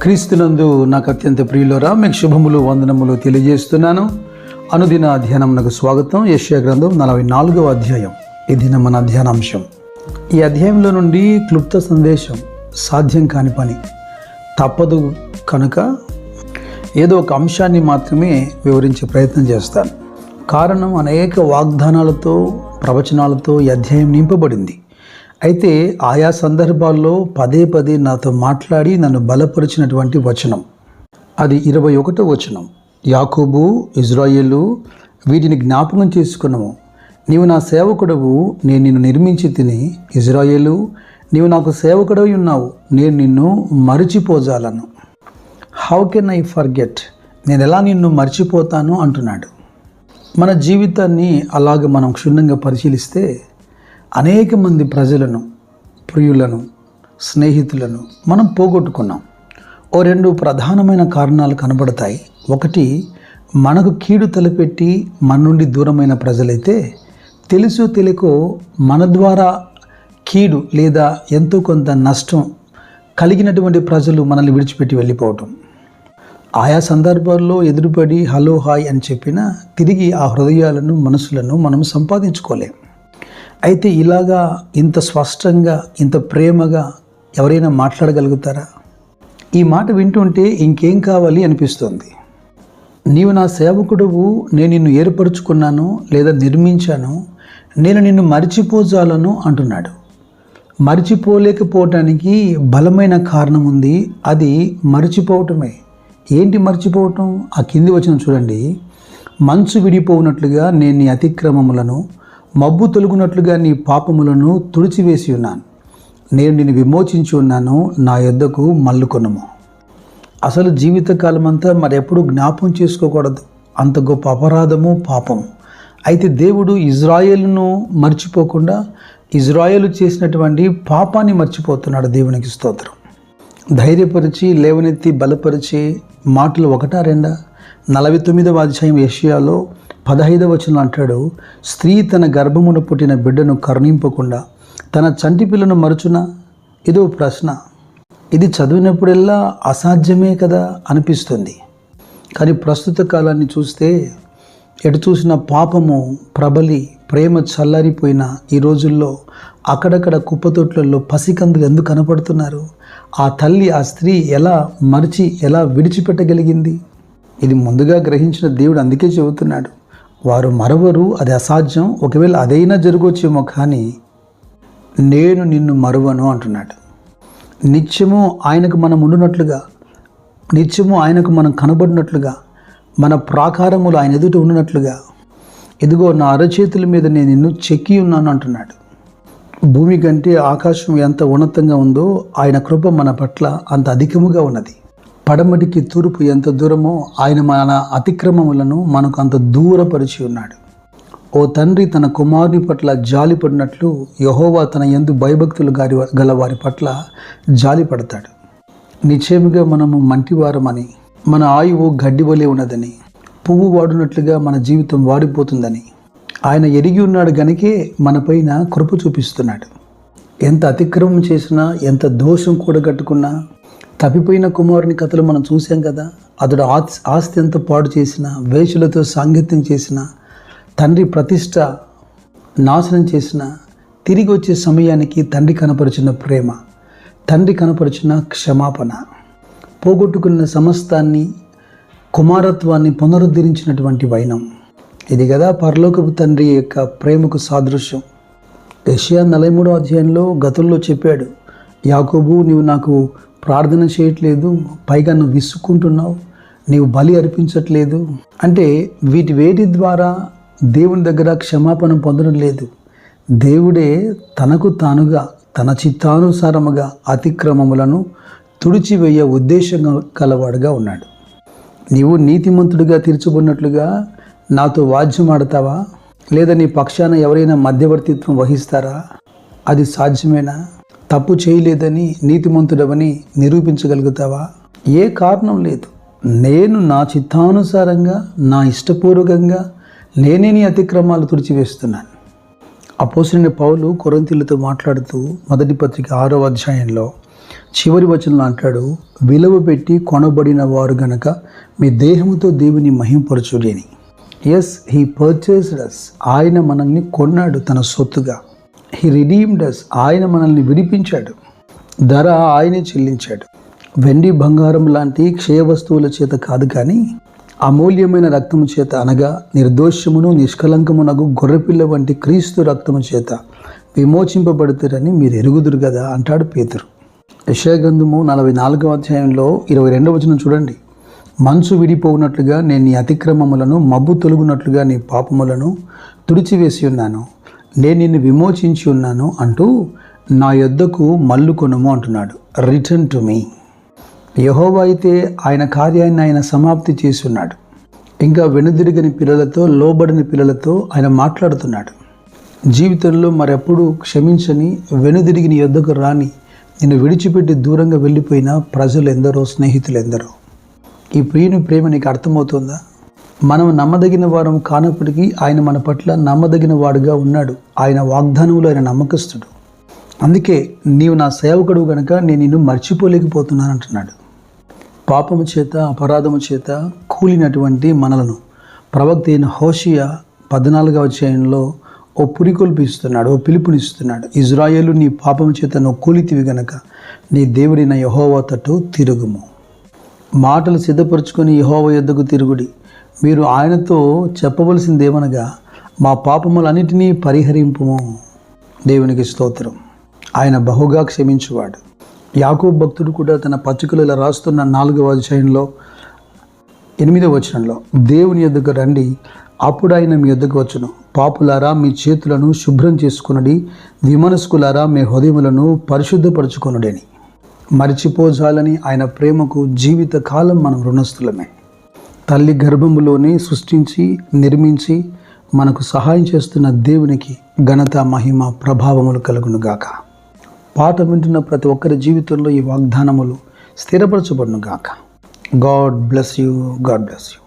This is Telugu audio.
క్రీస్తునందు నాకు అత్యంత ప్రియులరా మీకు శుభములు వందనములు తెలియజేస్తున్నాను. అనుదిన ధ్యానమునకు స్వాగతం. యెషయా గ్రంథం 44వ అధ్యాయం. ఈ దిన మన ధ్యానాంశం. ఈ అధ్యాయంలో నుండి క్లుప్త సందేశం సాధ్యం కాని పని, తప్పదు కనుక ఏదో ఒక అంశాన్ని మాత్రమే వివరించే ప్రయత్నం చేస్తాను. కారణం, అనేక వాగ్దానాలతో ప్రవచనాలతో ఈ అధ్యాయం నింపబడింది. అయితే ఆయా సందర్భాల్లో పదే పదే నాతో మాట్లాడి నన్ను బలపరిచినటువంటి వచనం అది 21వ వచనం. యాకోబు, ఇజ్రాయేలు, వీటిని జ్ఞాపకం చేసుకున్నాము. నీవు నా సేవకుడవు, నేను నిన్ను నిర్మించి తిని. ఇజ్రాయేలు, నీవు నాకు సేవకుడవి ఉన్నావు, నేను నిన్ను మరిచిపోజాలను. How can I forget? నేను ఎలా నిన్ను మర్చిపోతాను అంటున్నాడు. మన జీవితాన్ని అలాగ మనం క్షుణ్ణంగా పరిశీలిస్తే అనేక మంది ప్రజలను, ప్రియులను, స్నేహితులను మనం పోగొట్టుకున్నాం. ఓ రెండు ప్రధానమైన కారణాలు కనబడతాయి. ఒకటి, మనకు కీడు తలపెట్టి మన నుండి దూరమైన ప్రజలైతే తెలుసో తెలియకో మన ద్వారా కీడు లేదా ఎంతో కొంత నష్టం కలిగినటువంటి ప్రజలు మనల్ని విడిచిపెట్టి వెళ్ళిపోవటం. ఆయా సందర్భాల్లో ఎదురుపడి హలో హాయ్ అని చెప్పినా తిరిగి ఆ హృదయాలను, మనసులను మనం సంపాదించుకోలేం. అయితే ఇలాగా ఇంత స్పష్టంగా, ఇంత ప్రేమగా ఎవరైనా మాట్లాడగలుగుతారా? ఈ మాట వింటుంటే ఇంకేం కావాలి అనిపిస్తుంది. నీవు నా సేవకుడువు, నేను నిన్ను ఏర్పరచుకున్నాను లేదా నిర్మించాను, నేను నిన్ను మరిచిపోజాలను అంటున్నాడు. మరిచిపోలేకపోవటానికి బలమైన కారణం ఉంది. అది మరిచిపోవటమే. ఏంటి మర్చిపోవటం? ఆ కింది వచనం చూడండి. మంచు విడిపోవునట్లుగా నేను నీ అతిక్రమములను, మబ్బు తొలగునట్లుగా నీ పాపములను తుడిచివేసి ఉన్నాను. నేను నిన్ను విమోచించి ఉన్నాను, నా యొద్దకు మల్లుకొనుము. అసలు జీవితకాలం అంతా మరెప్పుడు జ్ఞాపం చేసుకోకూడదు అంత గొప్ప అపరాధము, పాపము. అయితే దేవుడు ఇజ్రాయేలును మర్చిపోకుండా ఇజ్రాయేలు చేసినటువంటి పాపాన్ని మర్చిపోతున్నాడు. దేవునికి స్తోత్రం. ధైర్యపరిచి, లేవనెత్తి, బలపరిచి మాటలు ఒకటా రెండా? 49వ అధ్యాయం యెషయాలో 15వ వచనం అంటాడు, స్త్రీ తన గర్భమున పుట్టిన బిడ్డను కరుణింపకుండా తన చంటి పిల్లను మరుచునా? ఇదో ప్రశ్న. ఇది చదివినప్పుడల్లా అసాధ్యమే కదా అనిపిస్తుంది. కానీ ప్రస్తుత కాలాన్ని చూస్తే ఎటు చూసిన పాపము ప్రబలి, ప్రేమ చల్లారిపోయిన ఈ రోజుల్లో అక్కడక్కడ కుప్పతొట్లలో పసికందులు ఎందుకు కనపడుతున్నారు? ఆ తల్లి, ఆ స్త్రీ ఎలా మరిచి, ఎలా విడిచిపెట్టగలిగింది? ఇది ముందుగా గ్రహించిన దేవుడు అందుకే చెబుతున్నాడు, వారు మరవరు, అది అసాధ్యం. ఒకవేళ అదైనా జరగవచ్చేమో, కానీ నేను నిన్ను మరువను అంటున్నాడు. నిత్యము ఆయనకు మనం ఉండునట్లుగా, నిత్యము ఆయనకు మనం కనబడినట్లుగా, మన ప్రాకారములు ఆయన ఎదుట ఉన్నట్లుగా, ఇదిగో నా అరచేతుల మీద నేను నిన్ను చెక్కి ఉన్నాను అంటున్నాడు. భూమి కంటే ఆకాశం ఎంత ఉన్నతంగా ఉందో ఆయన కృప మన పట్ల అంత అధికముగా ఉన్నది. పడమటికి తూర్పు ఎంత దూరమో ఆయన మన అతిక్రమములను మనకు అంత దూరపరిచి ఉన్నాడు. ఓ తండ్రి తన కుమారుని పట్ల జాలి పడినట్లు యెహోవా తన యందు భయభక్తులు గల వారి పట్ల జాలి పడతాడు. నిశ్చయముగా మనము మంటివారమని, మన ఆయువు గడ్డి వలె ఉన్నదని, పువ్వు వాడినట్లుగా మన జీవితం వాడిపోతుందని ఆయన ఎరిగి ఉన్నాడు. గనుకే మనపైన కృప చూపిస్తున్నాడు. ఎంత అతిక్రమం చేసినా, ఎంత దోషం కూడగట్టుకున్నా, తప్పిపోయిన కుమారుని కథలు మనం చూసాం కదా. అతడు ఆస్తి ఎంత పాడు చేసినా, వేషులతో సాంగత్యం చేసినా, తండ్రి ప్రతిష్ట నాశనం చేసినా, తిరిగి వచ్చే సమయానికి తండ్రి కనపరిచిన ప్రేమ, తండ్రి కనపరిచిన క్షమాపణ, పోగొట్టుకున్న సమస్తాన్ని, కుమారత్వాన్ని పునరుద్ధరించినటువంటి వైనం, ఇది కదా పరలోకపు తండ్రి యొక్క ప్రేమకు సాదృశ్యం. యెషయా 43వ అధ్యాయంలో గతంలో చెప్పాడు, యాకోబు, నీవు నాకు ప్రార్థన చేయట్లేదు, పైగా నువ్వు విసుక్కుంటున్నావు, నీవు బలి అర్పించట్లేదు అంటే వేటి ద్వారా దేవుని దగ్గర క్షమాపణ పొందడం లేదు. దేవుడే తనకు తానుగా, తన చిత్తానుసారముగా అతిక్రమములను తుడిచివేయ ఉద్దేశం కలవాడుగా ఉన్నాడు. నీవు నీతిమంతుడిగా తీర్చబడినట్లుగా నాతో వాద్యం ఆడతావా? లేదా నీ పక్షాన ఎవరైనా మధ్యవర్తిత్వం వహిస్తారా? అది సాధ్యమేనా? తప్పు చేయలేదని, నీతిమంతుడవని నిరూపించగలుగుతావా? ఏ కారణం లేదు. నేను నా చిత్తానుసారంగా, నా ఇష్టపూర్వకంగా నేనే నీ అతిక్రమాలు తుడిచివేస్తున్నాను. అపోస్తలుడైన పౌలు కొరింథీయులతో మాట్లాడుతూ మొదటి పత్రిక 6వ అధ్యాయంలో చివరి వచనంలో అంటాడు, విలువ పెట్టి కొనబడిన వారు గనక మీ దేహముతో దేవుని మహింపరచుడి అని. ఎస్, హీ పర్చేస్డ్ అస్. ఆయన మనల్ని కొన్నాడు తన సొత్తుగా. హీ రిడీమ్డ్ అస్. ఆయన మనల్ని విడిపించాడు. ధర ఆయనే చెల్లించాడు. వెండి బంగారం లాంటి క్షయ వస్తువుల చేత కాదు, కానీ అమూల్యమైన రక్తము చేత, అనగా నిర్దోషమును నిష్కలంకమునగు గొర్రెపిల్ల వంటి క్రీస్తు రక్తము చేత విమోచింపబడతారని మీరు ఎరుగుదురు కదా అంటాడు పేతురు. యెషయా గ్రంథము 44వ అధ్యాయంలో 22వ వచనం చూడండి. మంచు విడిపోవునట్లుగా నేను నీ అతిక్రమములను, మబ్బు తొలగునట్లుగా నీ పాపములను తుడిచివేసి ఉన్నాను. నేను నిన్ను విమోచించి ఉన్నాను అంటూ నా యొద్దకు మల్లుకొనుము అంటున్నాడు. Return to me. యెహోవా అయితే ఆయన కార్యాన్ని ఆయన సమాప్తి చేసి ఉన్నాడు. ఇంకా వెనుదిరగని పిల్లలతో, లోబడిన పిల్లలతో ఆయన మాట్లాడుతున్నాడు. జీవితంలో మరెప్పుడు క్షమించని, వెనుదిరిగి నీ యొద్దకు రాని, నిన్ను విడిచిపెట్టి దూరంగా వెళ్ళిపోయిన ప్రజలు ఎందరో, స్నేహితులు ఎందరో. ఈ ప్రియుని ప్రేమ నీకు అర్థమవుతుందా? మనం నమ్మదగిన వారం కానప్పటికీ ఆయన మన పట్ల నమ్మదగిన వాడుగా ఉన్నాడు. ఆయన వాగ్దానంలో ఆయన నమ్మకస్తుడు. అందుకే నీవు నా సేవకుడు గనుక నేను నిన్ను మర్చిపోలేకపోతున్నాను అంటున్నాడు. పాపము చేత, అపరాధము చేత కూలినటువంటి మనలను ప్రవక్త అయిన హోషేయ 14వ అధ్యాయంలో ఓ పురికొల్పిస్తున్నాడు, ఓ పిలుపునిస్తున్నాడు. ఇజ్రాయేలు, నీ పాపము చేత నువ్వు కూలితివి గనక నీ దేవుడైన యెహోవా తట్టు తిరుగుము. మాటలు సిద్ధపరచుకొని యెహోవా యొద్దకు తిరుగుడి. మీరు ఆయనతో చెప్పవలసిందేమనగా, మా పాపములన్నిటినీ పరిహరింపుము. దేవునికి స్తోత్రం. ఆయన బహుగా క్షమించువాడు. యాకోబు భక్తుడు కూడా తన పత్రికలో ఇలా రాస్తున్న 4వ అధ్యాయంలో 8వ వచనంలో, దేవుని యొద్దకు రండి, అప్పుడు ఆయన మీ యొద్దకు వచ్చును. పాపులారా, మీ చేతులను శుభ్రం చేసుకొనుడి, విమనస్కులారా, మీ హృదయములను పరిశుద్ధపరచుకొనుడి అని. మరిచిపోజాలని ఆయన ప్రేమకు జీవిత కాలం మనం రుణస్థులమే. తల్లి గర్భములోనే సృష్టించి, నిర్మించి మనకు సహాయం చేస్తున్న దేవునికి ఘనత, మహిమ, ప్రభావములు కలుగునుగాక. పాట వింటున్న ప్రతి ఒక్కరి జీవితంలో ఈ వాగ్దానములు స్థిరపరచబడునుగాక. God bless you. God bless you.